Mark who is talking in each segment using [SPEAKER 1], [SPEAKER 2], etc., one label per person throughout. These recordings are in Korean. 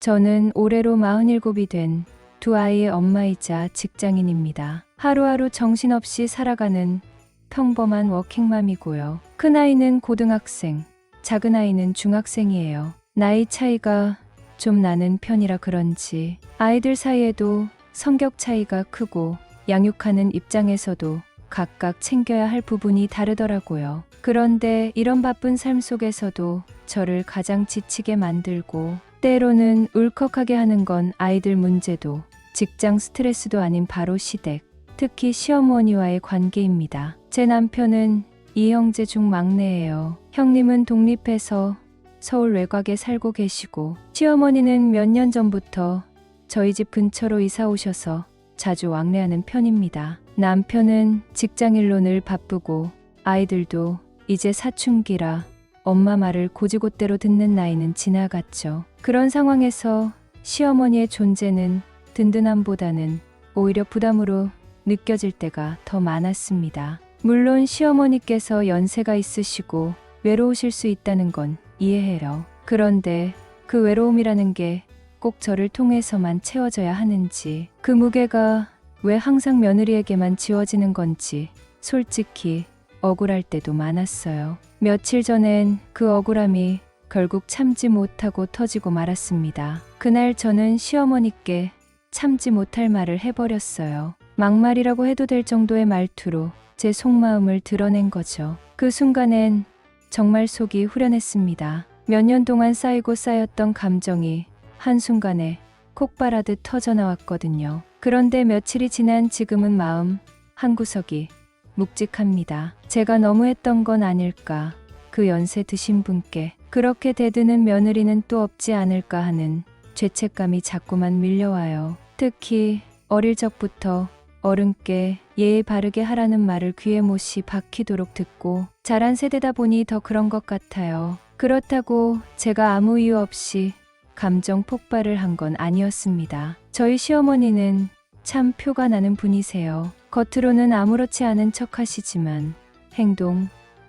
[SPEAKER 1] 저는 올해로 47이 된 두 아이의 엄마이자 직장인입니다. 하루하루 정신없이 살아가는 평범한 워킹맘이고요. 큰아이는 고등학생, 작은아이는 중학생이에요. 나이 차이가 좀 나는 편이라 그런지 아이들 사이에도 성격 차이가 크고 양육하는 입장에서도 각각 챙겨야 할 부분이 다르더라고요. 그런데 이런 바쁜 삶 속에서도 저를 가장 지치게 만들고 때로는 울컥하게 하는 건 아이들 문제도 직장 스트레스도 아닌 바로 시댁, 특히 시어머니와의 관계입니다. 제 남편은 이형제 중 막내예요. 형님은 독립해서 서울 외곽에 살고 계시고 시어머니는 몇 년 전부터 저희 집 근처로 이사 오셔서 자주 왕래하는 편입니다. 남편은 직장일로 늘 바쁘고 아이들도 이제 사춘기라 엄마 말을 곧이곧대로 듣는 나이는 지나갔죠. 그런 상황에서 시어머니의 존재는 든든함보다는 오히려 부담으로 느껴질 때가 더 많았습니다. 물론 시어머니께서 연세가 있으시고 외로우실 수 있다는 건 이해해요. 그런데 그 외로움이라는 게 꼭 저를 통해서만 채워져야 하는지, 그 무게가 왜 항상 며느리에게만 지워지는 건지 솔직히 억울할 때도 많았어요. 며칠 전엔 그 억울함이 결국 참지 못하고 터지고 말았습니다. 그날 저는 시어머니께 참지 못할 말을 해버렸어요. 막말이라고 해도 될 정도의 말투로 제 속마음을 드러낸 거죠. 그 순간엔 정말 속이 후련했습니다. 몇 년 동안 쌓이고 쌓였던 감정이 한순간에 폭발하듯 터져나왔거든요. 그런데 며칠이 지난 지금은 마음 한구석이 묵직합니다. 제가 너무했던 건 아닐까. 그 연세 드신 분께 그렇게 대드는 며느리는 또 없지 않을까 하는 죄책감이 자꾸만 밀려와요. 특히 어릴 적부터 어른께 예의 바르게 하라는 말을 귀에 못이 박히도록 듣고 자란 세대다 보니 더 그런 것 같아요. 그렇다고 제가 아무 이유 없이 감정 폭발을 한 건 아니었습니다. 저희 시어머니는 참 표가 나는 분이세요. 겉으로는 아무렇지 않은 척 하시지만 행동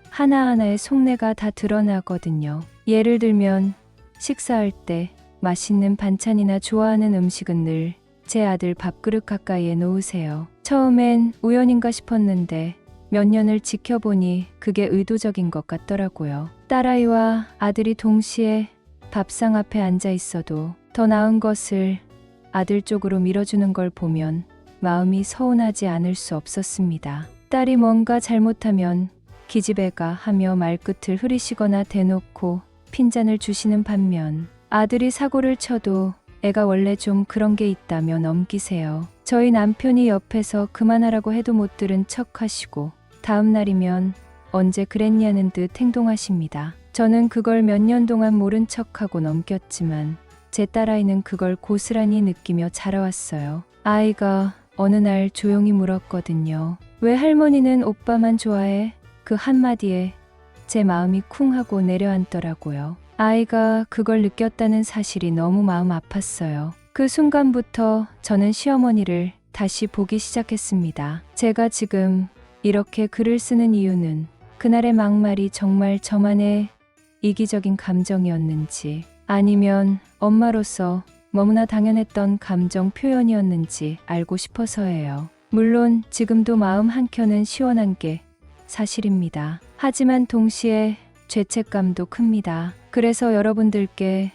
[SPEAKER 1] 하나하나의 속내가 다 드러나거든요. 예를 들면 식사할 때 맛있는 반찬이나 좋아하는 음식은 늘 제 아들 밥그릇 가까이에 놓으세요. 처음엔 우연인가 싶었는데 몇 년을 지켜보니 그게 의도적인 것 같더라고요. 딸아이와 아들이 동시에 밥상 앞에 앉아 있어도 더 나은 것을 아들 쪽으로 밀어주는 걸 보면 마음이 서운하지 않을 수 없었습니다. 딸이 뭔가 잘못하면 기집애가 하며 말끝을 흐리시거나 대놓고 핀잔을 주시는 반면 아들이 사고를 쳐도 애가 원래 좀 그런 게 있다며 넘기세요. 저희 남편이 옆에서 그만하라고 해도 못 들은 척 하시고 다음 날이면 언제 그랬냐는 듯 행동하십니다. 저는 그걸 몇 년 동안 모른 척하고 넘겼지만 제 딸아이는 그걸 고스란히 느끼며 자라왔어요. 아이가 어느 날 조용히 물었거든요. 왜 할머니는 오빠만 좋아해? 그 한마디에 제 마음이 쿵 하고 내려앉더라고요. 아이가 그걸 느꼈다는 사실이 너무 마음 아팠어요. 그 순간부터 저는 시어머니를 다시 보기 시작했습니다. 제가 지금 이렇게 글을 쓰는 이유는 그날의 막말이 정말 저만의 이기적인 감정이었는지 아니면 엄마로서 너무나 당연했던 감정 표현이었는지 알고 싶어서예요. 물론 지금도 마음 한켠은 시원한 게 사실입니다. 하지만 동시에 죄책감도 큽니다. 그래서 여러분들께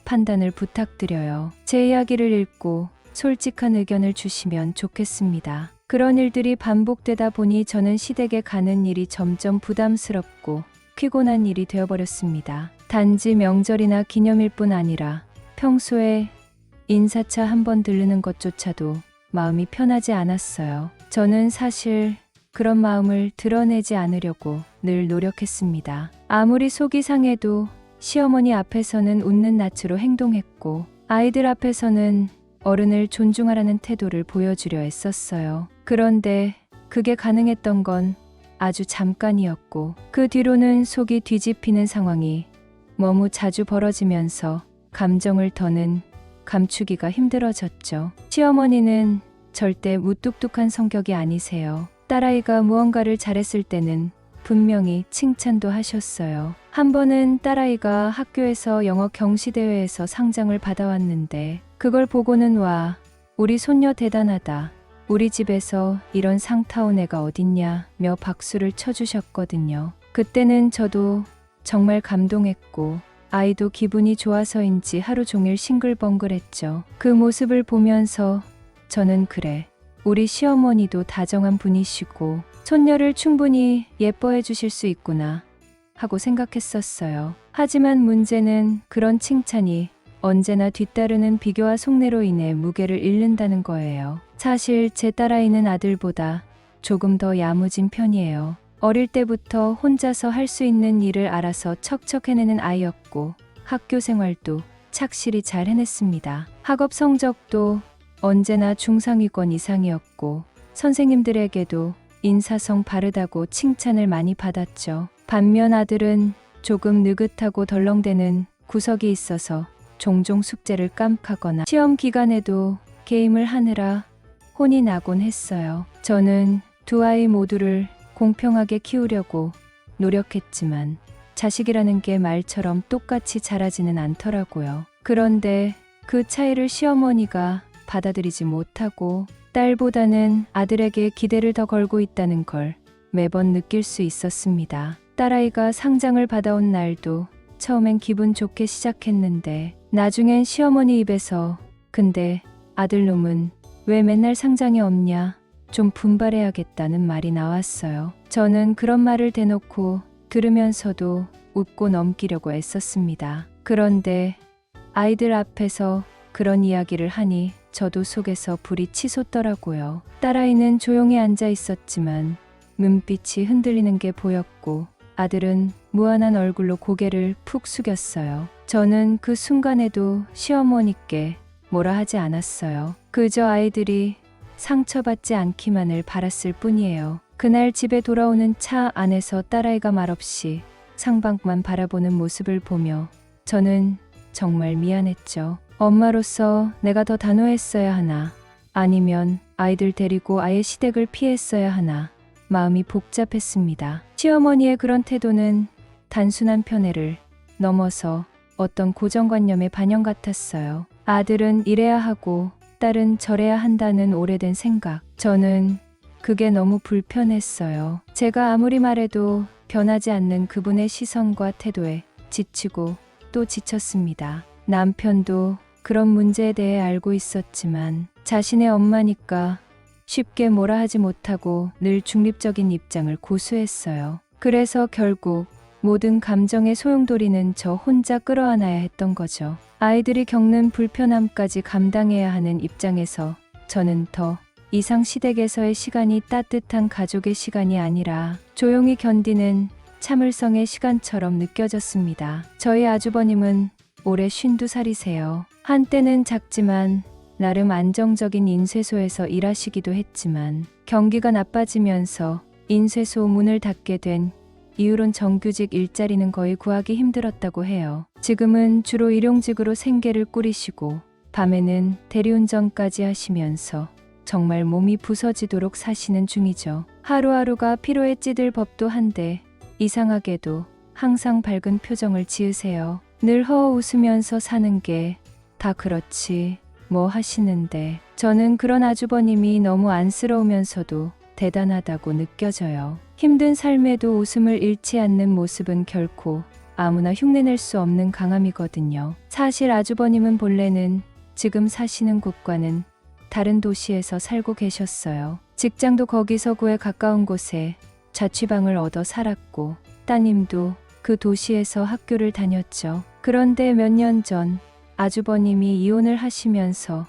[SPEAKER 1] 판단을 부탁드려요. 제 이야기를 읽고 솔직한 의견을 주시면 좋겠습니다. 그런 일들이 반복되다 보니 저는 시댁에 가는 일이 점점 부담스럽고 피곤한 일이 되어버렸습니다. 단지 명절이나 기념일 뿐 아니라 평소에 인사차 한번 들르는 것조차도 마음이 편하지 않았어요. 저는 사실 그런 마음을 드러내지 않으려고 늘 노력했습니다. 아무리 속이 상해도 시어머니 앞에서는 웃는 낯으로 행동했고 아이들 앞에서는 어른을 존중하라는 태도를 보여주려 했었어요. 그런데 그게 가능했던 건 아주 잠깐이었고 그 뒤로는 속이 뒤집히는 상황이 너무 자주 벌어지면서 감정을 더는 감추기가 힘들어졌죠. 시어머니는 절대 무뚝뚝한 성격이 아니세요. 딸아이가 무언가를 잘했을 때는 분명히 칭찬도 하셨어요. 한 번은 딸아이가 학교에서 영어 경시대회에서 상장을 받아왔는데 그걸 보고는 와, 우리 손녀 대단하다. 우리 집에서 이런 상 타온 애가 어딨냐며 박수를 쳐주셨거든요. 그때는 저도 정말 감동했고 아이도 기분이 좋아서인지 하루 종일 싱글벙글했죠. 그 모습을 보면서 저는 그래, 우리 시어머니도 다정한 분이시고 손녀를 충분히 예뻐해 주실 수 있구나 하고 생각했었어요. 하지만 문제는 그런 칭찬이 언제나 뒤따르는 비교와 속내로 인해 무게를 잃는다는 거예요. 사실 제 딸아이는 아들보다 조금 더 야무진 편이에요. 어릴 때부터 혼자서 할 수 있는 일을 알아서 척척 해내는 아이였고 학교 생활도 착실히 잘 해냈습니다. 학업 성적도 언제나 중상위권 이상이었고 선생님들에게도 인사성 바르다고 칭찬을 많이 받았죠. 반면 아들은 조금 느긋하고 덜렁대는 구석이 있어서 종종 숙제를 깜빡하거나 시험 기간에도 게임을 하느라 혼이 나곤 했어요. 저는 두 아이 모두를 공평하게 키우려고 노력했지만 자식이라는 게 말처럼 똑같이 자라지는 않더라고요. 그런데 그 차이를 시어머니가 받아들이지 못하고 딸보다는 아들에게 기대를 더 걸고 있다는 걸 매번 느낄 수 있었습니다. 딸아이가 상장을 받아온 날도 처음엔 기분 좋게 시작했는데 나중엔 시어머니 입에서 근데 아들놈은 왜 맨날 상장이 없냐? 좀 분발해야겠다는 말이 나왔어요. 저는 그런 말을 대놓고 들으면서도 웃고 넘기려고 애썼습니다. 그런데 아이들 앞에서 그런 이야기를 하니 저도 속에서 불이 치솟더라고요. 딸아이는 조용히 앉아 있었지만 눈빛이 흔들리는 게 보였고 아들은 무안한 얼굴로 고개를 푹 숙였어요. 저는 그 순간에도 시어머니께 뭐라 하지 않았어요. 그저 아이들이 상처받지 않기만을 바랐을 뿐이에요. 그날 집에 돌아오는 차 안에서 딸아이가 말없이 상방만 바라보는 모습을 보며 저는 정말 미안했죠. 엄마로서 내가 더 단호했어야 하나, 아니면 아이들 데리고 아예 시댁을 피했어야 하나, 마음이 복잡했습니다. 시어머니의 그런 태도는 단순한 편애를 넘어서 어떤 고정관념의 반영 같았어요. 아들은 이래야 하고 딸은 저래야 한다는 오래된 생각. 저는 그게 너무 불편했어요. 제가 아무리 말해도 변하지 않는 그분의 시선과 태도에 지치고 또 지쳤습니다. 남편도 그런 문제에 대해 알고 있었지만 자신의 엄마니까 쉽게 뭐라 하지 못하고 늘 중립적인 입장을 고수했어요. 그래서 결국 모든 감정의 소용돌이는 저 혼자 끌어안아야 했던 거죠. 아이들이 겪는 불편함까지 감당해야 하는 입장에서 저는 더 이상 시댁에서의 시간이 따뜻한 가족의 시간이 아니라 조용히 견디는 참을성의 시간처럼 느껴졌습니다. 저희 아주버님은 올해 52살이세요. 한때는 작지만 나름 안정적인 인쇄소에서 일하시기도 했지만 경기가 나빠지면서 인쇄소 문을 닫게 된 이후론 정규직 일자리는 거의 구하기 힘들었다고 해요. 지금은 주로 일용직으로 생계를 꾸리시고 밤에는 대리운전까지 하시면서 정말 몸이 부서지도록 사시는 중이죠. 하루하루가 피로에 찌들 법도 한데 이상하게도 항상 밝은 표정을 지으세요. 늘 허어 웃으면서 사는 게 다 그렇지 뭐 하시는데 저는 그런 아주버님이 너무 안쓰러우면서도 대단하다고 느껴져요. 힘든 삶에도 웃음을 잃지 않는 모습은 결코 아무나 흉내낼 수 없는 강함이거든요. 사실 아주버님은 본래는 지금 사시는 곳과는 다른 도시에서 살고 계셨어요. 직장도 거기서 구에 가까운 곳에 자취방을 얻어 살았고 따님도 그 도시에서 학교를 다녔죠. 그런데 몇 년 전 아주버님이 이혼을 하시면서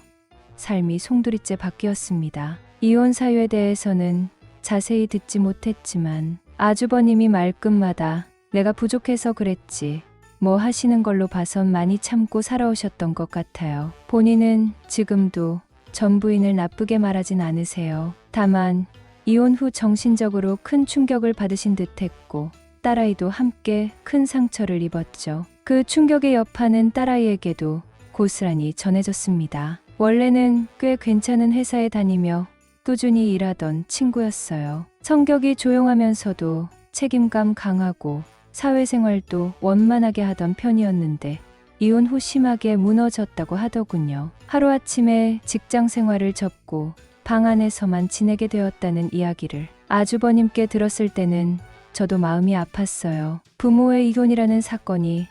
[SPEAKER 1] 삶이 송두리째 바뀌었습니다. 이혼 사유에 대해서는 자세히 듣지 못했지만 아주버님이 말끝마다 내가 부족해서 그랬지 뭐 하시는 걸로 봐선 많이 참고 살아오셨던 것 같아요. 본인은 지금도 전 부인을 나쁘게 말하진 않으세요. 다만 이혼 후 정신적으로 큰 충격을 받으신 듯했고 딸아이도 함께 큰 상처를 입었죠. 그 충격의 여파는 딸아이에게도 고스란히 전해졌습니다. 원래는 꽤 괜찮은 회사에 다니며 꾸준히 일하던 친구였어요. 성격이 조용하면서도 책임감 강하고 사회생활도 원만하게 하던 편이었는데 이혼 후 심하게 무너졌다고 하더군요. 하루아침에 직장 생활을 접고 방 안에서만 지내게 되었다는 이야기를 아주버님께 들었을 때는 저도 마음이 아팠어요. 부모의 이혼이라는 사건이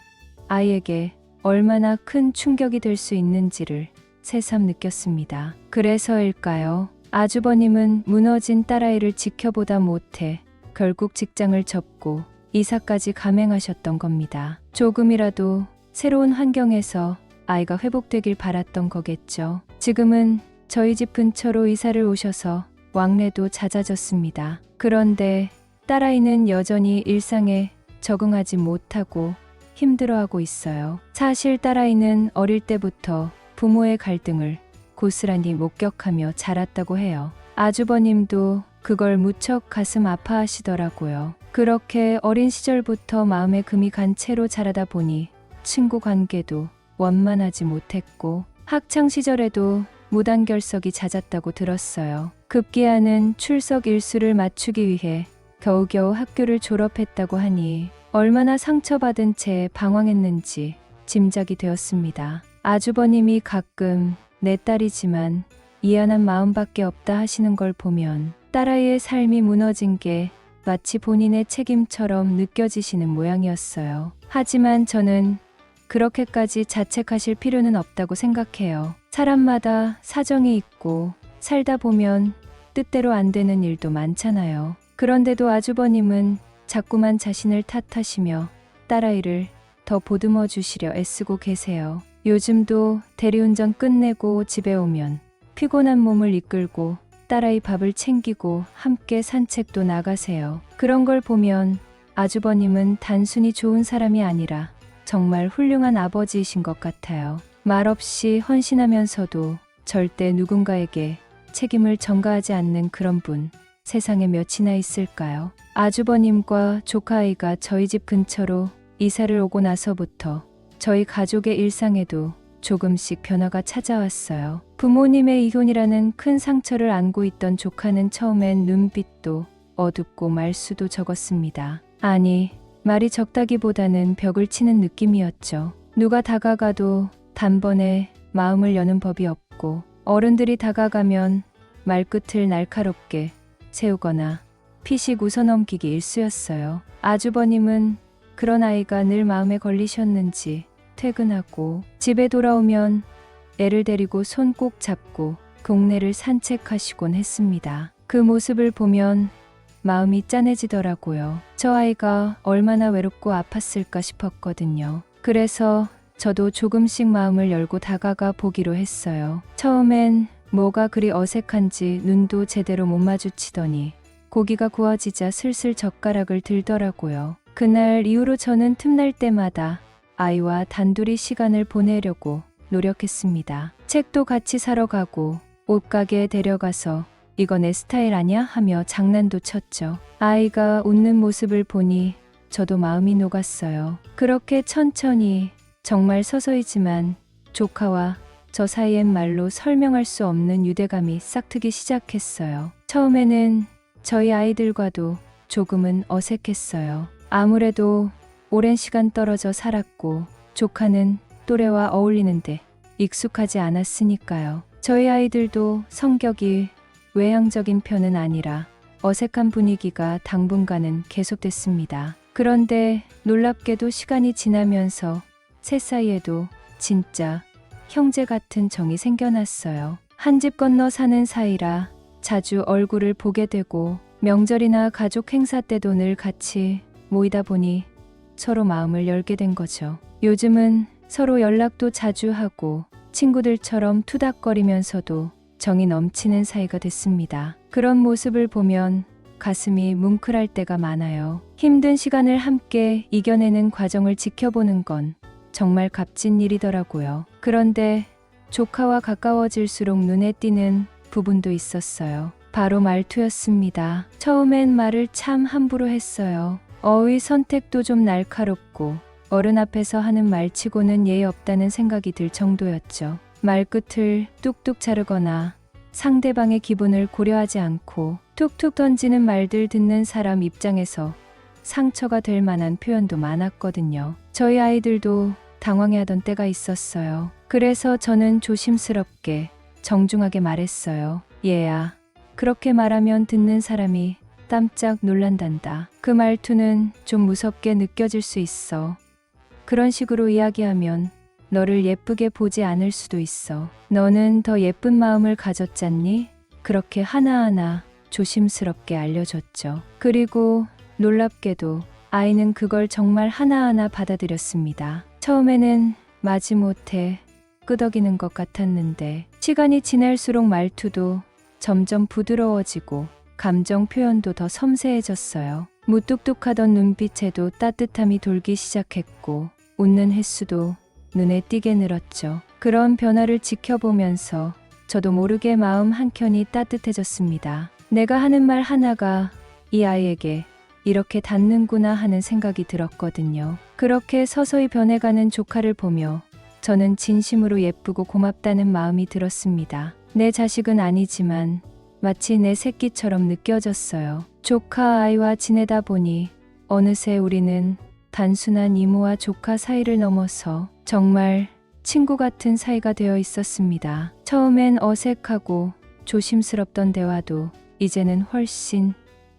[SPEAKER 1] 아이에게 얼마나 큰 충격이 될 수 있는지를 새삼 느꼈습니다. 그래서일까요? 아주버님은 무너진 딸아이를 지켜보다 못해 결국 직장을 접고 이사까지 감행하셨던 겁니다. 조금이라도 새로운 환경에서 아이가 회복되길 바랐던 거겠죠. 지금은 저희 집 근처로 이사를 오셔서 왕래도 잦아졌습니다. 그런데 딸아이는 여전히 일상에 적응하지 못하고 힘들어하고 있어요. 사실 딸아이는 어릴 때부터 부모의 갈등을 고스란히 목격하며 자랐다고 해요. 아주버님도 그걸 무척 가슴 아파하시더라고요. 그렇게 어린 시절부터 마음에 금이 간 채로 자라다 보니 친구 관계도 원만하지 못했고 학창 시절에도 무단결석이 잦았다고 들었어요. 급기야는 출석 일수를 맞추기 위해 겨우겨우 학교를 졸업했다고 하니 얼마나 상처받은 채 방황했는지 짐작이 되었습니다. 아주버님이 가끔 내 딸이지만 미안한 마음밖에 없다 하시는 걸 보면 딸아이의 삶이 무너진 게 마치 본인의 책임처럼 느껴지시는 모양이었어요. 하지만 저는 그렇게까지 자책하실 필요는 없다고 생각해요. 사람마다 사정이 있고 살다 보면 뜻대로 안 되는 일도 많잖아요. 그런데도 아주버님은 자꾸만 자신을 탓하시며 딸아이를 더 보듬어 주시려 애쓰고 계세요. 요즘도 대리운전 끝내고 집에 오면 피곤한 몸을 이끌고 딸아이 밥을 챙기고 함께 산책도 나가세요. 그런 걸 보면 아주버님은 단순히 좋은 사람이 아니라 정말 훌륭한 아버지이신 것 같아요. 말없이 헌신하면서도 절대 누군가에게 책임을 전가하지 않는 그런 분, 세상에 몇이나 있을까요? 아주버님과 조카아이가 저희 집 근처로 이사를 오고 나서부터 저희 가족의 일상에도 조금씩 변화가 찾아왔어요. 부모님의 이혼이라는 큰 상처를 안고 있던 조카는 처음엔 눈빛도 어둡고 말수도 적었습니다. 아니, 말이 적다기보다는 벽을 치는 느낌이었죠. 누가 다가가도 단번에 마음을 여는 법이 없고 어른들이 다가가면 말끝을 날카롭게 세우거나 피식 웃어넘기기 일쑤였어요. 아주버님은 그런 아이가 늘 마음에 걸리셨는지 퇴근하고 집에 돌아오면 애를 데리고 손 꼭 잡고 동네를 산책하시곤 했습니다. 그 모습을 보면 마음이 짠해지더라고요. 저 아이가 얼마나 외롭고 아팠을까 싶었거든요. 그래서 저도 조금씩 마음을 열고 다가가 보기로 했어요. 처음엔 뭐가 그리 어색한지 눈도 제대로 못 마주치더니 고기가 구워지자 슬슬 젓가락을 들더라고요. 그날 이후로 저는 틈날 때마다 아이와 단둘이 시간을 보내려고 노력했습니다. 책도 같이 사러 가고 옷가게에 데려가서 이거 내 스타일 아냐? 하며 장난도 쳤죠. 아이가 웃는 모습을 보니 저도 마음이 녹았어요. 그렇게 천천히 정말 서서히지만 조카와 저 사이엔 말로 설명할 수 없는 유대감이 싹트기 시작했어요. 처음에는 저희 아이들과도 조금은 어색했어요. 아무래도 오랜 시간 떨어져 살았고 조카는 또래와 어울리는데 익숙하지 않았으니까요. 저희 아이들도 성격이 외향적인 편은 아니라 어색한 분위기가 당분간은 계속됐습니다. 그런데 놀랍게도 시간이 지나면서 셋 사이에도 진짜 형제 같은 정이 생겨났어요. 한 집 건너 사는 사이라 자주 얼굴을 보게 되고 명절이나 가족 행사 때도 늘 같이 모이다 보니 서로 마음을 열게 된 거죠. 요즘은 서로 연락도 자주 하고 친구들처럼 투닥거리면서도 정이 넘치는 사이가 됐습니다. 그런 모습을 보면 가슴이 뭉클할 때가 많아요. 힘든 시간을 함께 이겨내는 과정을 지켜보는 건 정말 값진 일이더라고요. 그런데 조카와 가까워질수록 눈에 띄는 부분도 있었어요. 바로 말투였습니다. 처음엔 말을 참 함부로 했어요. 어휘 선택도 좀 날카롭고 어른 앞에서 하는 말치고는 예의 없다는 생각이 들 정도였죠. 말끝을 뚝뚝 자르거나 상대방의 기분을 고려하지 않고 툭툭 던지는 말들 듣는 사람 입장에서 상처가 될 만한 표현도 많았거든요. 저희 아이들도 당황해하던 때가 있었어요. 그래서 저는 조심스럽게 정중하게 말했어요. 얘야, 그렇게 말하면 듣는 사람이 깜짝 놀란단다. 그 말투는 좀 무섭게 느껴질 수 있어. 그런 식으로 이야기하면 너를 예쁘게 보지 않을 수도 있어. 너는 더 예쁜 마음을 가졌잖니? 그렇게 하나하나 조심스럽게 알려줬죠. 그리고 놀랍게도 아이는 그걸 정말 하나하나 받아들였습니다. 처음에는 마지못해 끄덕이는 것 같았는데 시간이 지날수록 말투도 점점 부드러워지고 감정 표현도 더 섬세해졌어요. 무뚝뚝하던 눈빛에도 따뜻함이 돌기 시작했고 웃는 횟수도 눈에 띄게 늘었죠. 그런 변화를 지켜보면서 저도 모르게 마음 한켠이 따뜻해졌습니다. 내가 하는 말 하나가 이 아이에게 이렇게 닿는구나 하는 생각이 들었거든요. 그렇게 서서히 변해가는 조카를 보며 저는 진심으로 예쁘고 고맙다는 마음이 들었습니다. 내 자식은 아니지만 마치 내 새끼처럼 느껴졌어요. 조카 아이와 지내다 보니 어느새 우리는 단순한 이모와 조카 사이를 넘어서 정말 친구 같은 사이가 되어 있었습니다. 처음엔 어색하고 조심스럽던 대화도 이제는 훨씬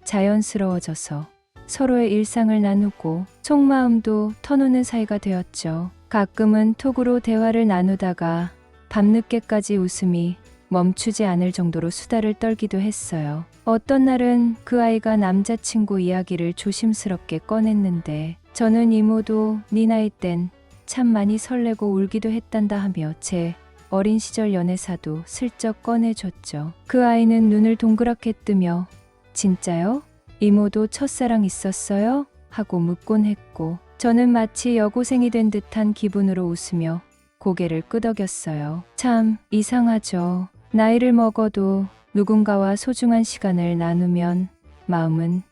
[SPEAKER 1] 자연스러워져서 서로의 일상을 나누고 속마음도 터놓는 사이가 되었죠. 가끔은 톡으로 대화를 나누다가 밤늦게까지 웃음이 멈추지 않을 정도로 수다를 떨기도 했어요. 어떤 날은 그 아이가 남자친구 이야기를 조심스럽게 꺼냈는데 저는 이모도 네 나이 땐 참 많이 설레고 울기도 했단다 하며 제 어린 시절 연애사도 슬쩍 꺼내줬죠. 그 아이는 눈을 동그랗게 뜨며 진짜요? 이모도 첫사랑 있었어요? 하고 묻곤 했고 저는 마치 여고생이 된 듯한 기분으로 웃으며 고개를 끄덕였어요. 참 이상하죠. 나이를 먹어도 누군가와 소중한 시간을 나누면 마음은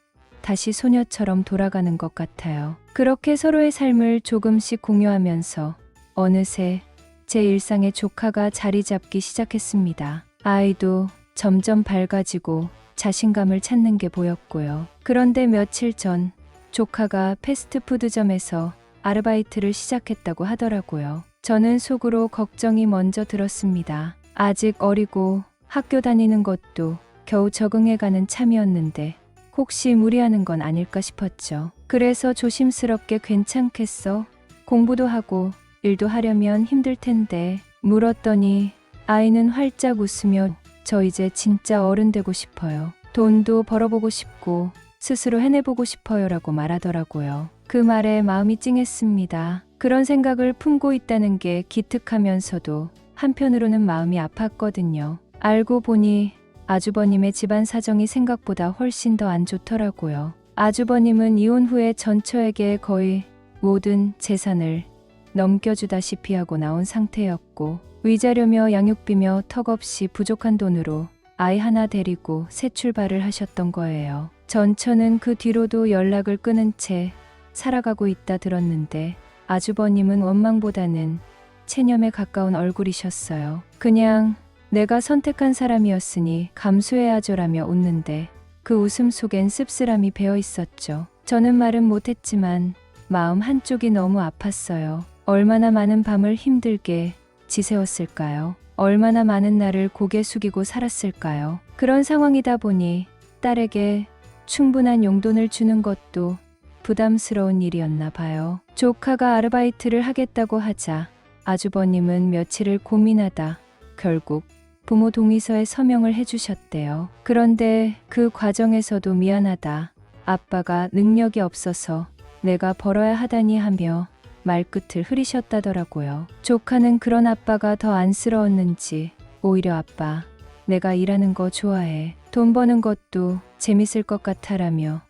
[SPEAKER 1] 다시 소녀처럼 돌아가는 것 같아요. 그렇게 서로의 삶을 조금씩 공유하면서 어느새 제 일상에 조카가 자리 잡기 시작했습니다. 아이도 점점 밝아지고 자신감을 찾는 게 보였고요. 그런데 며칠 전 조카가 패스트푸드점에서 아르바이트를 시작했다고 하더라고요. 저는 속으로 걱정이 먼저 들었습니다. 아직 어리고 학교 다니는 것도 겨우 적응해가는 참이었는데 혹시 무리하는 건 아닐까 싶었죠. 그래서 조심스럽게 괜찮겠어? 공부도 하고 일도 하려면 힘들 텐데 물었더니 아이는 활짝 웃으며 저 이제 진짜 어른 되고 싶어요. 돈도 벌어보고 싶고 스스로 해내보고 싶어요 라고 말하더라고요. 그 말에 마음이 찡했습니다. 그런 생각을 품고 있다는 게 기특하면서도 한편으로는 마음이 아팠거든요. 알고 보니 아주버님의 집안 사정이 생각보다 훨씬 더 안 좋더라고요. 아주버님은 이혼 후에 전처에게 거의 모든 재산을 넘겨주다시피 하고 나온 상태였고 위자료며 양육비며 턱없이 부족한 돈으로 아이 하나 데리고 새 출발을 하셨던 거예요. 전처는 그 뒤로도 연락을 끊은 채 살아가고 있다 들었는데 아주버님은 원망보다는 체념에 가까운 얼굴이셨어요. 그냥 내가 선택한 사람이었으니 감수해야죠라며 웃는데 그 웃음 속엔 씁쓸함이 배어 있었죠. 저는 말은 못했지만 마음 한쪽이 너무 아팠어요. 얼마나 많은 밤을 힘들게 지새웠을까요? 얼마나 많은 날을 고개 숙이고 살았을까요? 그런 상황이다 보니 딸에게 충분한 용돈을 주는 것도 부담스러운 일이었나 봐요. 조카가 아르바이트를 하겠다고 하자 아주버님은 며칠을 고민하다 결국 부모 동의서에 서명을 해주셨대요. 그런데 그 과정에서도 미안하다. 아빠가 능력이 없어서 내가 벌어야 하다니 하며 말끝을 흐리셨다더라고요. 조카는 그런 아빠가 더 안쓰러웠는지 오히려 아빠, 내가 일하는 거 좋아해. 돈 버는 것도 재밌을 것 같아라며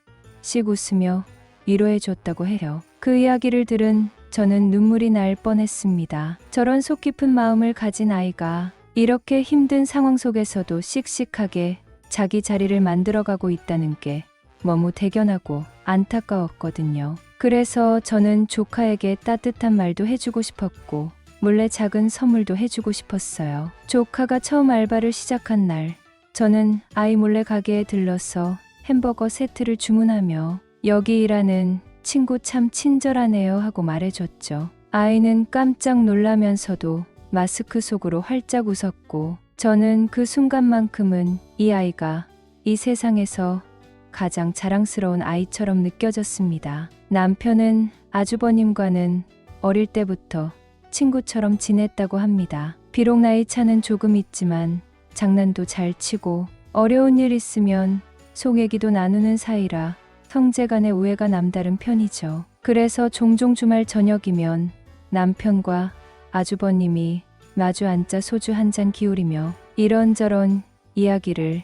[SPEAKER 1] 씩 웃으며 위로해줬다고 해요. 그 이야기를 들은 저는 눈물이 날 뻔했습니다. 저런 속 깊은 마음을 가진 아이가 이렇게 힘든 상황 속에서도 씩씩하게 자기 자리를 만들어가고 있다는 게 너무 대견하고 안타까웠거든요. 그래서 저는 조카에게 따뜻한 말도 해주고 싶었고 몰래 작은 선물도 해주고 싶었어요. 조카가 처음 알바를 시작한 날 저는 아이 몰래 가게에 들러서 햄버거 세트를 주문하며 여기 일하는 친구 참 친절하네요 하고 말해줬죠. 아이는 깜짝 놀라면서도 마스크 속으로 활짝 웃었고 저는 그 순간만큼은 이 아이가 이 세상에서 가장 자랑스러운 아이처럼 느껴졌습니다. 남편은 아주버님과는 어릴 때부터 친구처럼 지냈다고 합니다. 비록 나이 차는 조금 있지만 장난도 잘 치고 어려운 일 있으면 속 얘기도 나누는 사이라 형제간의 우애가 남다른 편이죠. 그래서 종종 주말 저녁이면 남편과 아주버님이 마주 앉아 소주 한 잔 기울이며 이런저런 이야기를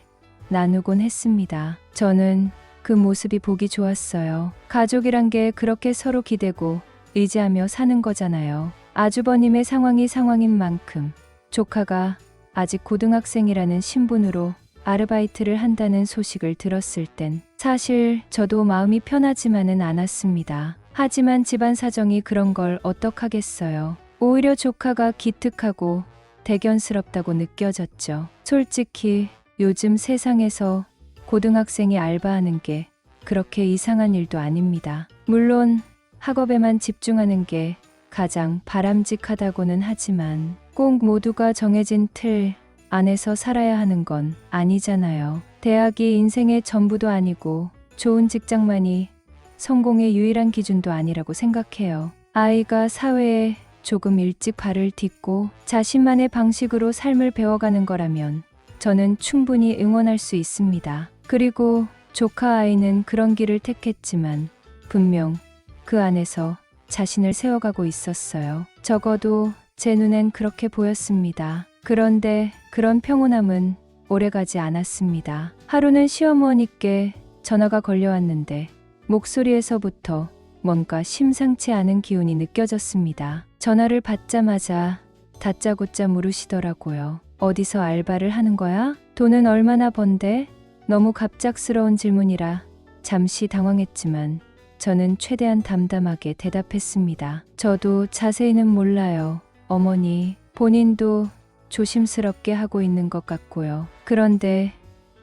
[SPEAKER 1] 나누곤 했습니다. 저는 그 모습이 보기 좋았어요. 가족이란 게 그렇게 서로 기대고 의지하며 사는 거잖아요. 아주버님의 상황이 상황인 만큼 조카가 아직 고등학생이라는 신분으로 아르바이트를 한다는 소식을 들었을 땐 사실 저도 마음이 편하지만은 않았습니다. 하지만 집안 사정이 그런 걸 어떡하겠어요. 오히려 조카가 기특하고 대견스럽다고 느껴졌죠. 솔직히 요즘 세상에서 고등학생이 알바하는 게 그렇게 이상한 일도 아닙니다. 물론 학업에만 집중하는 게 가장 바람직하다고는 하지만 꼭 모두가 정해진 틀 안에서 살아야 하는 건 아니잖아요. 대학이 인생의 전부도 아니고 좋은 직장만이 성공의 유일한 기준도 아니라고 생각해요. 아이가 사회에 조금 일찍 발을 딛고 자신만의 방식으로 삶을 배워가는 거라면 저는 충분히 응원할 수 있습니다. 그리고 조카 아이는 그런 길을 택했지만 분명 그 안에서 자신을 세워가고 있었어요. 적어도 제 눈엔 그렇게 보였습니다. 그런데 그런 평온함은 오래가지 않았습니다. 하루는 시어머니께 전화가 걸려왔는데 목소리에서부터 뭔가 심상치 않은 기운이 느껴졌습니다. 전화를 받자마자 다짜고짜 물으시더라고요. 어디서 알바를 하는 거야? 돈은 얼마나 번대? 너무 갑작스러운 질문이라 잠시 당황했지만 저는 최대한 담담하게 대답했습니다. 저도 자세히는 몰라요. 어머니, 본인도 조심스럽게 하고 있는 것 같고요. 그런데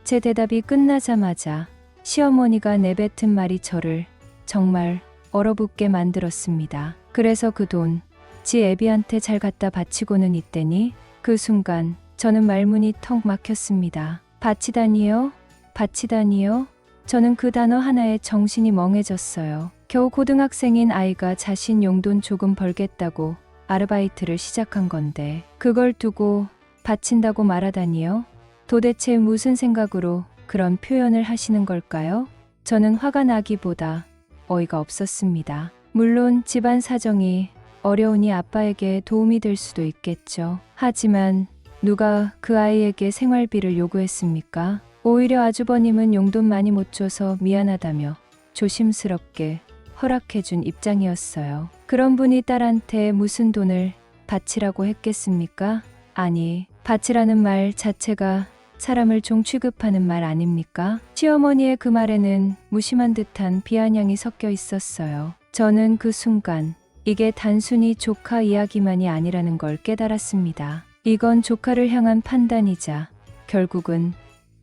[SPEAKER 1] 제 대답이 끝나자마자 시어머니가 내뱉은 말이 저를 정말 얼어붙게 만들었습니다. 그래서 그 돈, 지 애비한테 잘 갖다 바치고는 있대니? 그 순간 저는 말문이 턱 막혔습니다. 바치다니요? 바치다니요? 저는 그 단어 하나에 정신이 멍해졌어요. 겨우 고등학생인 아이가 자신 용돈 조금 벌겠다고 아르바이트를 시작한 건데 그걸 두고 바친다고 말하다니요? 도대체 무슨 생각으로 그런 표현을 하시는 걸까요? 저는 화가 나기보다 어이가 없었습니다. 물론 집안 사정이 어려우니 아빠에게 도움이 될 수도 있겠죠. 하지만 누가 그 아이에게 생활비를 요구했습니까? 오히려 아주버님은 용돈 많이 못 줘서 미안하다며 조심스럽게 허락해준 입장이었어요. 그런 분이 딸한테 무슨 돈을 바치라고 했겠습니까? 아니, 바치라는 말 자체가 사람을 종 취급하는 말 아닙니까? 시어머니의 그 말에는 무심한 듯한 비아냥이 섞여 있었어요. 저는 그 순간 이게 단순히 조카 이야기만이 아니라는 걸 깨달았습니다. 이건 조카를 향한 판단이자 결국은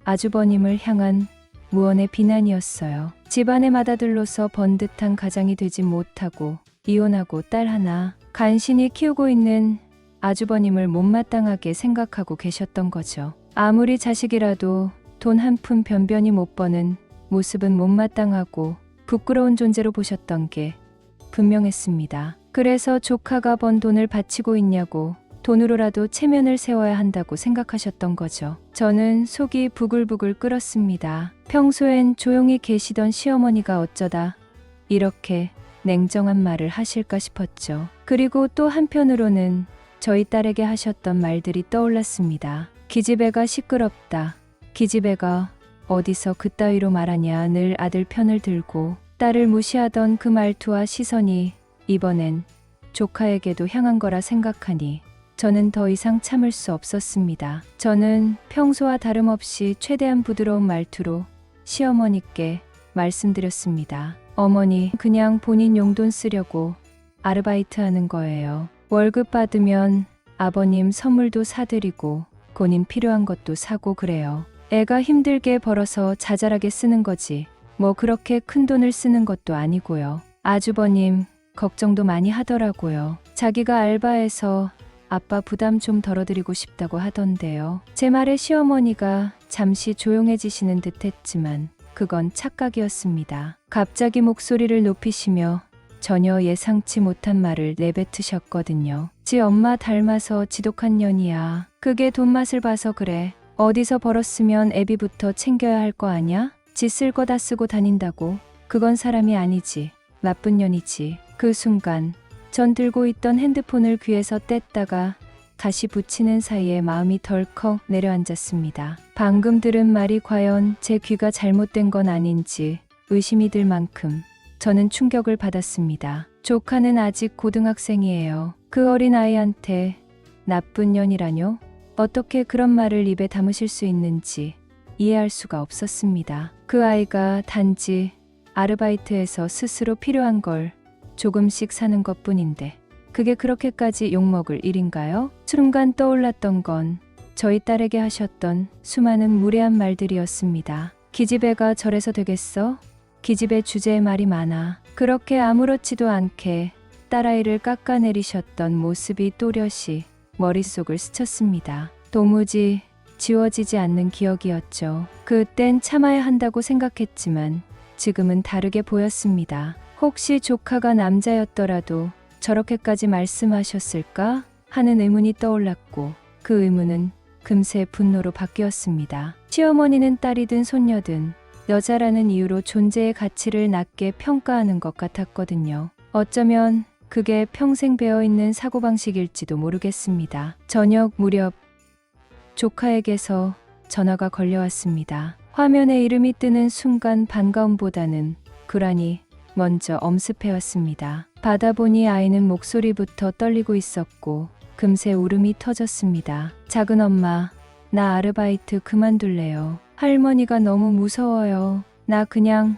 [SPEAKER 1] 아주버님을 향한 무언의 비난이었어요. 집안의 맏아들로서 번듯한 가장이 되지 못하고 이혼하고 딸 하나 간신히 키우고 있는 아주버님을 못마땅하게 생각하고 계셨던 거죠. 아무리 자식이라도 돈 한 푼 변변히 못 버는 모습은 못마땅하고 부끄러운 존재로 보셨던 게 분명했습니다. 그래서 조카가 번 돈을 바치고 있냐고 돈으로라도 체면을 세워야 한다고 생각하셨던 거죠. 저는 속이 부글부글 끓었습니다. 평소엔 조용히 계시던 시어머니가 어쩌다 이렇게 냉정한 말을 하실까 싶었죠. 그리고 또 한편으로는 저희 딸에게 하셨던 말들이 떠올랐습니다. 기집애가 시끄럽다. 기집애가 어디서 그따위로 말하냐. 늘 아들 편을 들고 딸을 무시하던 그 말투와 시선이 이번엔 조카에게도 향한 거라 생각하니 저는 더 이상 참을 수 없었습니다. 저는 평소와 다름없이 최대한 부드러운 말투로 시어머니께 말씀드렸습니다. 어머니, 그냥 본인 용돈 쓰려고 아르바이트 하는 거예요. 월급 받으면 아버님 선물도 사드리고 본인 필요한 것도 사고 그래요. 애가 힘들게 벌어서 자잘하게 쓰는 거지. 뭐 그렇게 큰 돈을 쓰는 것도 아니고요. 아주버님 걱정도 많이 하더라고요. 자기가 알바해서 아빠 부담 좀 덜어드리고 싶다고 하던데요. 제 말에 시어머니가 잠시 조용해지시는 듯 했지만 그건 착각이었습니다. 갑자기 목소리를 높이시며 전혀 예상치 못한 말을 내뱉으셨거든요. 지 엄마 닮아서 지독한 년이야. 그게 돈 맛을 봐서 그래. 어디서 벌었으면 애비부터 챙겨야 할 거 아냐? 지 쓸 거 다 쓰고 다닌다고. 그건 사람이 아니지. 나쁜 년이지. 그 순간 전 들고 있던 핸드폰을 귀에서 뗐다가 다시 붙이는 사이에 마음이 덜컥 내려앉았습니다. 방금 들은 말이 과연 제 귀가 잘못된 건 아닌지 의심이 들 만큼 저는 충격을 받았습니다. 조카는 아직 고등학생이에요. 그 어린 아이한테 나쁜 년이라뇨? 어떻게 그런 말을 입에 담으실 수 있는지 이해할 수가 없었습니다. 그 아이가 단지 아르바이트에서 스스로 필요한 걸 조금씩 사는 것뿐인데 그게 그렇게까지 욕먹을 일인가요? 순간 떠올랐던 건 저희 딸에게 하셨던 수많은 무례한 말들이었습니다. 기집애가 저래서 되겠어? 기집애 주제에 말이 많아. 그렇게 아무렇지도 않게 딸아이를 깎아내리셨던 모습이 또렷이 머릿속을 스쳤습니다. 도무지 지워지지 않는 기억이었죠. 그땐 참아야 한다고 생각했지만 지금은 다르게 보였습니다. 혹시 조카가 남자였더라도 저렇게까지 말씀하셨을까 하는 의문이 떠올랐고 그 의문은 금세 분노로 바뀌었습니다. 시어머니는 딸이든 손녀든 여자라는 이유로 존재의 가치를 낮게 평가하는 것 같았거든요. 어쩌면 그게 평생 배어있는 사고방식일지도 모르겠습니다. 저녁 무렵 조카에게서 전화가 걸려왔습니다. 화면에 이름이 뜨는 순간 반가움보다는 불안이 먼저 엄습해왔습니다. 받아보니 아이는 목소리부터 떨리고 있었고 금세 울음이 터졌습니다. 작은 엄마, 나 아르바이트 그만둘래요. 할머니가 너무 무서워요. 나 그냥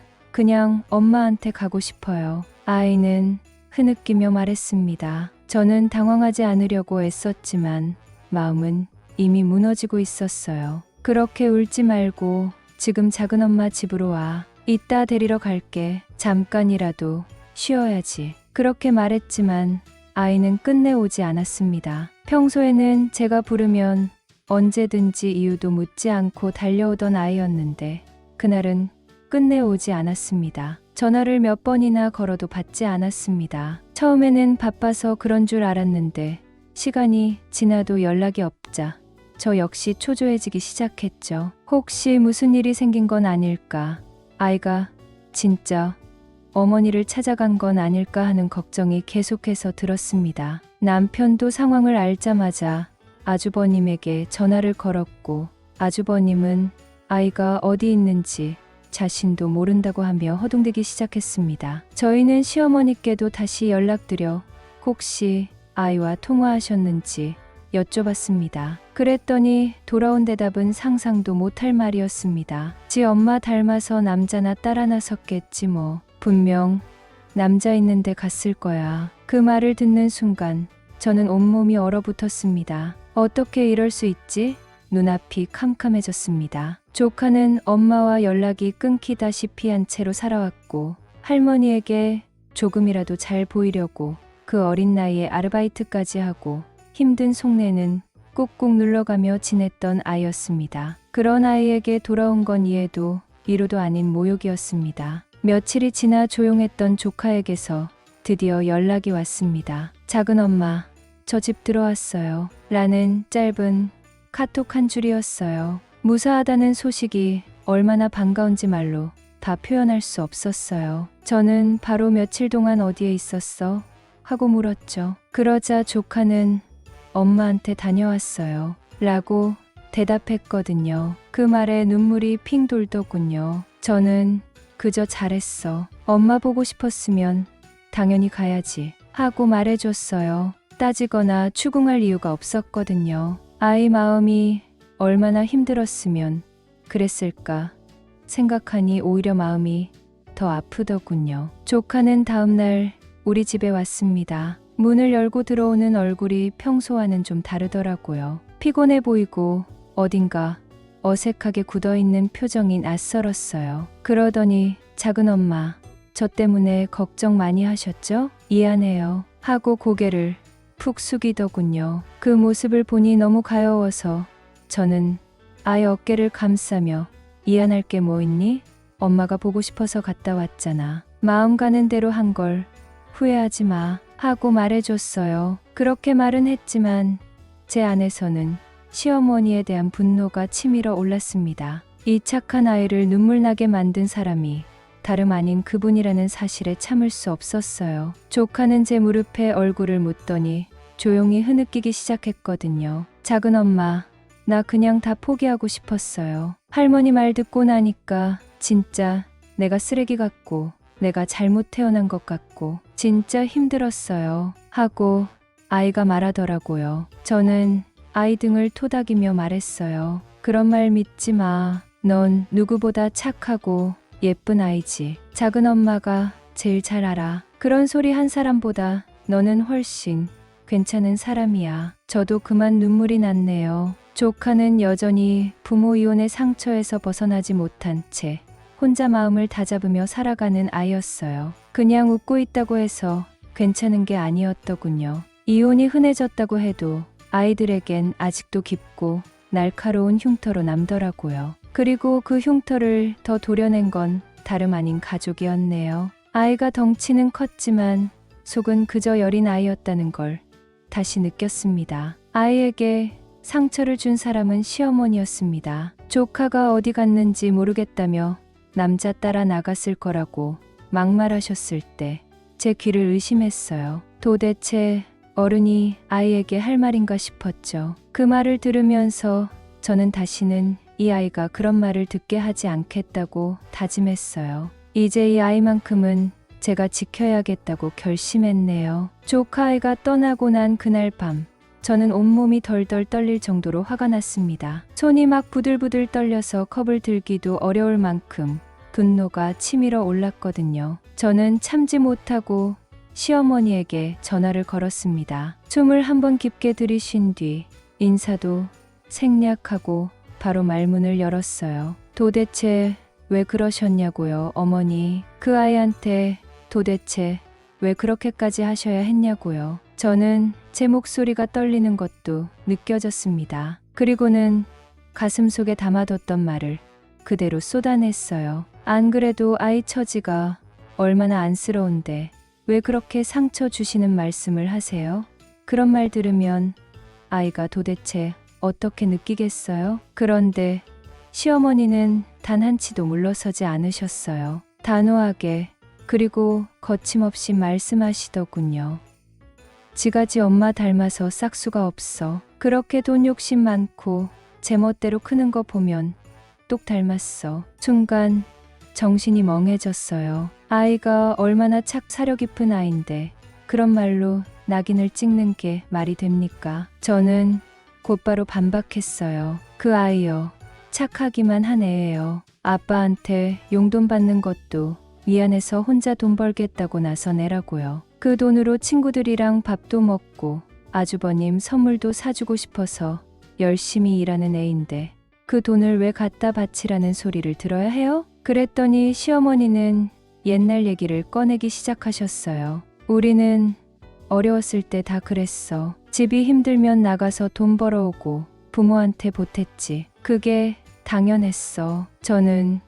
[SPEAKER 1] 엄마한테 가고 싶어요. 아이는 흐느끼며 말했습니다. 저는 당황하지 않으려고 애썼지만 마음은 이미 무너지고 있었어요. 그렇게 울지 말고 지금 작은 엄마 집으로 와. 이따 데리러 갈게. 잠깐이라도 쉬어야지. 그렇게 말했지만 아이는 끝내 오지 않았습니다. 평소에는 제가 부르면 언제든지 이유도 묻지 않고 달려오던 아이였는데 그날은 끝내 오지 않았습니다. 전화를 몇 번이나 걸어도 받지 않았습니다. 처음에는 바빠서 그런 줄 알았는데 시간이 지나도 연락이 없자 저 역시 초조해지기 시작했죠. 혹시 무슨 일이 생긴 건 아닐까? 아이가 진짜 어머니를 찾아간 건 아닐까 하는 걱정이 계속해서 들었습니다. 남편도 상황을 알자마자 아주버님에게 전화를 걸었고 아주버님은 아이가 어디 있는지 자신도 모른다고 하며 허둥대기 시작했습니다. 저희는 시어머니께도 다시 연락드려 혹시 아이와 통화하셨는지 여쭤봤습니다. 그랬더니 돌아온 대답은 상상도 못할 말이었습니다. 지 엄마 닮아서 남자나 딸 하나 섰겠지 뭐. 분명 남자 있는데 갔을 거야. 그 말을 듣는 순간 저는 온몸이 얼어붙었습니다. 어떻게 이럴 수 있지? 눈앞이 캄캄해졌습니다. 조카는 엄마와 연락이 끊기다시피 한 채로 살아왔고 할머니에게 조금이라도 잘 보이려고 그 어린 나이에 아르바이트까지 하고 힘든 속내는 꾹꾹 눌러가며 지냈던 아이였습니다. 그런 아이에게 돌아온 건 이해도 위로도 아닌 모욕이었습니다. 며칠이 지나 조용했던 조카에게서 드디어 연락이 왔습니다. 작은 엄마, 저 집 들어왔어요. 라는 짧은 카톡 한 줄이었어요. 무사하다는 소식이 얼마나 반가운지 말로 다 표현할 수 없었어요. 저는 바로 며칠 동안 어디에 있었어? 하고 물었죠. 그러자 조카는 엄마한테 다녀왔어요. 라고 대답했거든요. 그 말에 눈물이 핑 돌더군요. 저는 그저 잘했어. 엄마 보고 싶었으면 당연히 가야지. 하고 말해줬어요. 따지거나 추궁할 이유가 없었거든요. 아이 마음이 얼마나 힘들었으면 그랬을까 생각하니 오히려 마음이 더 아프더군요. 조카는 다음날 우리 집에 왔습니다. 문을 열고 들어오는 얼굴이 평소와는 좀 다르더라고요. 피곤해 보이고 어딘가 어색하게 굳어있는 표정이 낯설었어요. 그러더니 작은 엄마, 저 때문에 걱정 많이 하셨죠? 미안해요. 하고 고개를 푹 숙이더군요. 그 모습을 보니 너무 가여워서 저는 아이 어깨를 감싸며 미안할 게 뭐 있니? 엄마가 보고 싶어서 갔다 왔잖아. 마음 가는 대로 한 걸 후회하지 마 하고 말해줬어요. 그렇게 말은 했지만 제 안에서는 시어머니에 대한 분노가 치밀어 올랐습니다. 이 착한 아이를 눈물 나게 만든 사람이 다름 아닌 그분이라는 사실에 참을 수 없었어요. 조카는 제 무릎에 얼굴을 묻더니 조용히 흐느끼기 시작했거든요. 작은 엄마, 나 그냥 다 포기하고 싶었어요. 할머니 말 듣고 나니까 진짜 내가 쓰레기 같고 내가 잘못 태어난 것 같고 진짜 힘들었어요. 하고 아이가 말하더라고요. 저는 아이 등을 토닥이며 말했어요. 그런 말 믿지 마. 넌 누구보다 착하고 예쁜 아이지. 작은 엄마가 제일 잘 알아. 그런 소리 한 사람보다 너는 훨씬 괜찮은 사람이야. 저도 그만 눈물이 났네요. 조카는 여전히 부모 이혼의 상처에서 벗어나지 못한 채 혼자 마음을 다잡으며 살아가는 아이였어요. 그냥 웃고 있다고 해서 괜찮은 게 아니었더군요. 이혼이 흔해졌다고 해도 아이들에겐 아직도 깊고 날카로운 흉터로 남더라고요. 그리고 그 흉터를 더 도려낸 건 다름 아닌 가족이었네요. 아이가 덩치는 컸지만 속은 그저 여린 아이였다는 걸 다시 느꼈습니다. 아이에게 상처를 준 사람은 시어머니였습니다. 조카가 어디 갔는지 모르겠다며 남자 따라 나갔을 거라고 막말하셨을 때 제 귀를 의심했어요. 도대체 어른이 아이에게 할 말인가 싶었죠. 그 말을 들으면서 저는 다시는 이 아이가 그런 말을 듣게 하지 않겠다고 다짐했어요. 이제 이 아이만큼은 제가 지켜야겠다고 결심했네요. 조카 아이가 떠나고 난 그날 밤, 저는 온몸이 덜덜 떨릴 정도로 화가 났습니다. 손이 막 부들부들 떨려서 컵을 들기도 어려울 만큼 분노가 치밀어 올랐거든요. 저는 참지 못하고 시어머니에게 전화를 걸었습니다. 숨을 한번 깊게 들이쉰 뒤 인사도 생략하고 바로 말문을 열었어요. 도대체 왜 그러셨냐고요, 어머니. 그 아이한테 도대체 왜 그렇게까지 하셔야 했냐고요. 저는 제 목소리가 떨리는 것도 느껴졌습니다. 그리고는 가슴 속에 담아뒀던 말을 그대로 쏟아냈어요. 안 그래도 아이 처지가 얼마나 안쓰러운데 왜 그렇게 상처 주시는 말씀을 하세요? 그런 말 들으면 아이가 도대체 어떻게 느끼겠어요? 그런데 시어머니는 단 한치도 물러서지 않으셨어요. 단호하게 그리고 거침없이 말씀하시더군요. 지가지 엄마 닮아서 싹수가 없어. 그렇게 돈 욕심 많고 제멋대로 크는 거 보면 똑 닮았어. 순간 정신이 멍해졌어요. 아이가 얼마나 사려 깊은 아인데 그런 말로 낙인을 찍는 게 말이 됩니까? 저는 곧바로 반박했어요. 그 아이요. 착하기만 한 애예요. 아빠한테 용돈 받는 것도 미안해서 혼자 돈 벌겠다고 나서내라고요. 그 돈으로 친구들이랑 밥도 먹고 아주버님 선물도 사주고 싶어서 열심히 일하는 애인데 그 돈을 왜 갖다 바치라는 소리를 들어야 해요? 그랬더니 시어머니는 옛날 얘기를 꺼내기 시작하셨어요. 우리는 어려웠을 때 다 그랬어. 집이 힘들면 나가서 돈 벌어오고 부모한테 보탰지. 그게 당연했어. 저는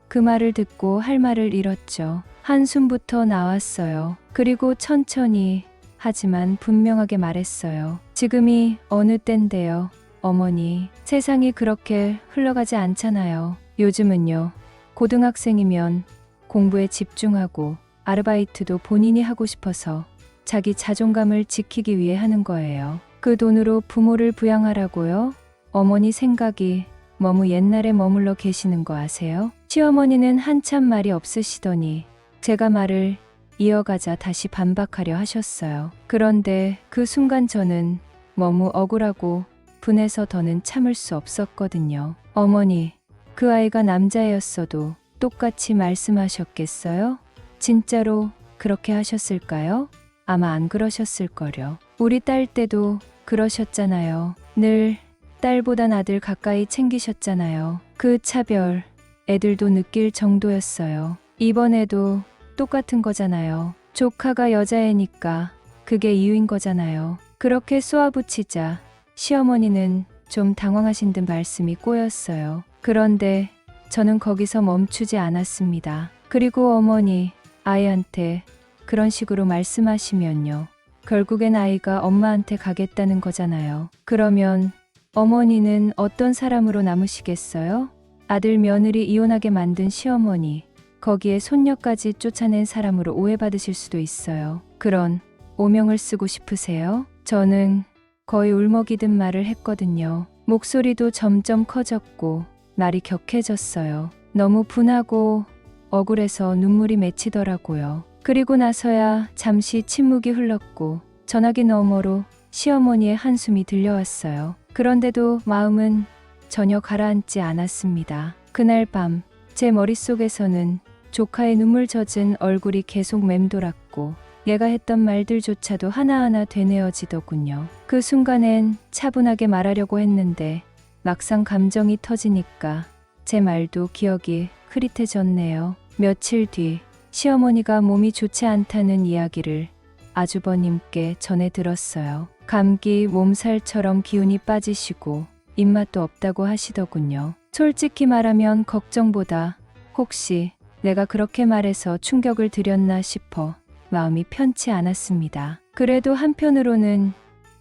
[SPEAKER 1] 그 말을 듣고 할 말을 잃었죠. 한숨부터 나왔어요. 그리고 천천히 하지만 분명하게 말했어요. 지금이 어느 때인데요. 어머니, 세상이 그렇게 흘러가지 않잖아요. 요즘은요. 고등학생이면 공부에 집중하고 아르바이트도 본인이 하고 싶어서 자기 자존감을 지키기 위해 하는 거예요. 그 돈으로 부모를 부양하라고요? 어머니 생각이 너무 옛날에 머물러 계시는 거 아세요? 시어머니는 한참 말이 없으시더니 제가 말을 이어가자 다시 반박하려 하셨어요. 그런데 그 순간 저는 너무 억울하고 분해서 더는 참을 수 없었거든요. 어머니, 그 아이가 남자애였어도 똑같이 말씀하셨겠어요? 진짜로 그렇게 하셨을까요? 아마 안 그러셨을걸요. 우리 딸 때도 그러셨잖아요. 늘 딸보단 아들 가까이 챙기셨잖아요. 그 차별 애들도 느낄 정도였어요. 이번에도 똑같은 거잖아요. 조카가 여자애니까 그게 이유인 거잖아요. 그렇게 쏘아붙이자 시어머니는 좀 당황하신 듯 말씀이 꼬였어요. 그런데 저는 거기서 멈추지 않았습니다. 그리고 어머니, 아이한테 그런 식으로 말씀하시면요. 결국엔 아이가 엄마한테 가겠다는 거잖아요. 그러면 어머니는 어떤 사람으로 남으시겠어요? 아들 며느리 이혼하게 만든 시어머니, 거기에 손녀까지 쫓아낸 사람으로 오해받으실 수도 있어요. 그런 오명을 쓰고 싶으세요? 저는 거의 울먹이듯 말을 했거든요. 목소리도 점점 커졌고 말이 격해졌어요. 너무 분하고 억울해서 눈물이 맺히더라고요. 그리고 나서야 잠시 침묵이 흘렀고 전화기 너머로 시어머니의 한숨이 들려왔어요. 그런데도 마음은 전혀 가라앉지 않았습니다. 그날 밤 제 머릿속에서는 조카의 눈물 젖은 얼굴이 계속 맴돌았고 얘가 했던 말들조차도 하나하나 되뇌어지더군요. 그 순간엔 차분하게 말하려고 했는데 막상 감정이 터지니까 제 말도 기억이 흐릿해졌네요. 며칠 뒤 시어머니가 몸이 좋지 않다는 이야기를 아주버님께 전해 들었어요. 감기, 몸살처럼 기운이 빠지시고 입맛도 없다고 하시더군요. 솔직히 말하면 걱정보다 혹시 내가 그렇게 말해서 충격을 드렸나 싶어 마음이 편치 않았습니다. 그래도 한편으로는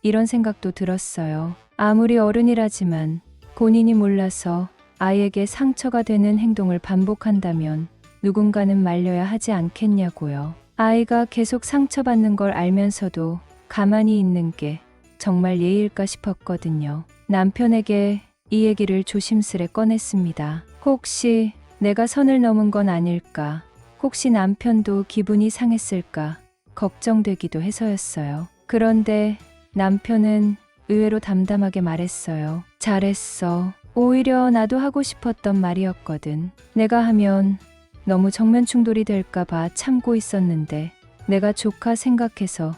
[SPEAKER 1] 이런 생각도 들었어요. 아무리 어른이라지만 본인이 몰라서 아이에게 상처가 되는 행동을 반복한다면 누군가는 말려야 하지 않겠냐고요. 아이가 계속 상처받는 걸 알면서도 가만히 있는 게 정말 예의일까 싶었거든요. 남편에게 이 얘기를 조심스레 꺼냈습니다. 혹시 내가 선을 넘은 건 아닐까? 혹시 남편도 기분이 상했을까? 걱정되기도 해서였어요. 그런데 남편은 의외로 담담하게 말했어요. 잘했어. 오히려 나도 하고 싶었던 말이었거든. 내가 하면 너무 정면 충돌이 될까봐 참고 있었는데 내가 조카 생각해서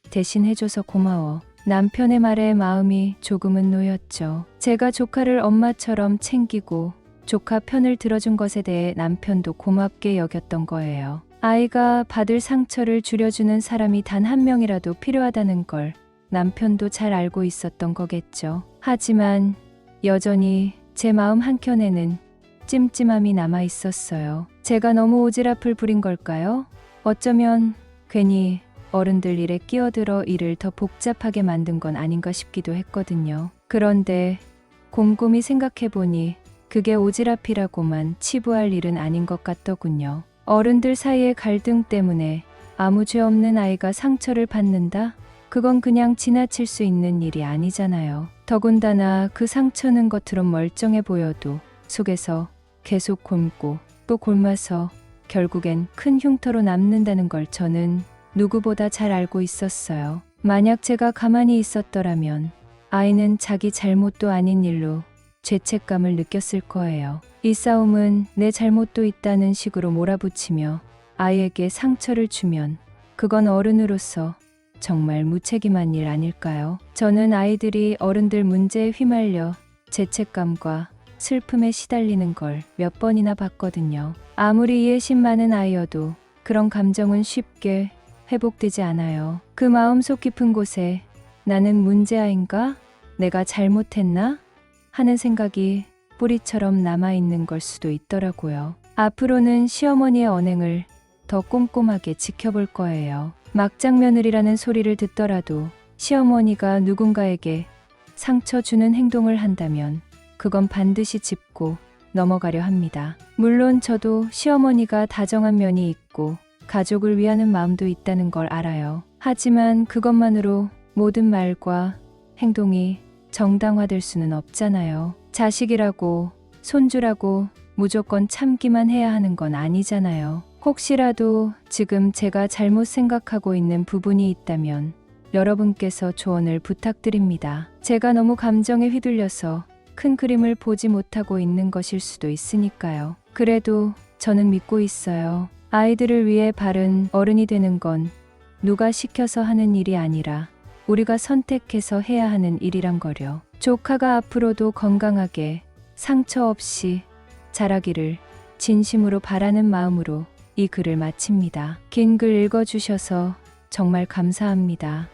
[SPEAKER 1] 대신 해줘서 고마워. 남편의 말에 마음이 조금은 놓였죠. 제가 조카를 엄마처럼 챙기고 조카 편을 들어준 것에 대해 남편도 고맙게 여겼던 거예요. 아이가 받을 상처를 줄여주는 사람이 단 한 명이라도 필요하다는 걸 남편도 잘 알고 있었던 거겠죠. 하지만 여전히 제 마음 한켠에는 찜찜함이 남아 있었어요. 제가 너무 오지랖을 부린 걸까요? 어쩌면 괜히 어른들 일에 끼어들어 일을 더 복잡하게 만든 건 아닌가 싶기도 했거든요. 그런데 곰곰이 생각해보니 그게 오지랖이라고만 치부할 일은 아닌 것 같더군요. 어른들 사이의 갈등 때문에 아무 죄 없는 아이가 상처를 받는다? 그건 그냥 지나칠 수 있는 일이 아니잖아요. 더군다나 그 상처는 겉으론 멀쩡해 보여도 속에서 계속 곪고 또 곪아서 결국엔 큰 흉터로 남는다는 걸 저는 누구보다 잘 알고 있었어요. 만약 제가 가만히 있었더라면 아이는 자기 잘못도 아닌 일로 죄책감을 느꼈을 거예요. 이 싸움은 내 잘못도 있다는 식으로 몰아붙이며 아이에게 상처를 주면 그건 어른으로서 정말 무책임한 일 아닐까요? 저는 아이들이 어른들 문제에 휘말려 죄책감과 슬픔에 시달리는 걸 몇 번이나 봤거든요. 아무리 이해심 많은 아이여도 그런 감정은 쉽게 회복되지 않아요. 그 마음속 깊은 곳에 나는 문제아인가? 내가 잘못했나? 하는 생각이 뿌리처럼 남아있는 걸 수도 있더라고요. 앞으로는 시어머니의 언행을 더 꼼꼼하게 지켜볼 거예요. 막장며느리라는 소리를 듣더라도 시어머니가 누군가에게 상처 주는 행동을 한다면 그건 반드시 짚고 넘어가려 합니다. 물론 저도 시어머니가 다정한 면이 있고 가족을 위하는 마음도 있다는 걸 알아요. 하지만 그것만으로 모든 말과 행동이 정당화될 수는 없잖아요. 자식이라고 손주라고 무조건 참기만 해야 하는 건 아니잖아요. 혹시라도 지금 제가 잘못 생각하고 있는 부분이 있다면 여러분께서 조언을 부탁드립니다. 제가 너무 감정에 휘둘려서 큰 그림을 보지 못하고 있는 것일 수도 있으니까요. 그래도 저는 믿고 있어요. 아이들을 위해 바른 어른이 되는 건 누가 시켜서 하는 일이 아니라 우리가 선택해서 해야 하는 일이란 거요. 조카가 앞으로도 건강하게 상처 없이 자라기를 진심으로 바라는 마음으로 이 글을 마칩니다. 긴 글 읽어주셔서 정말 감사합니다.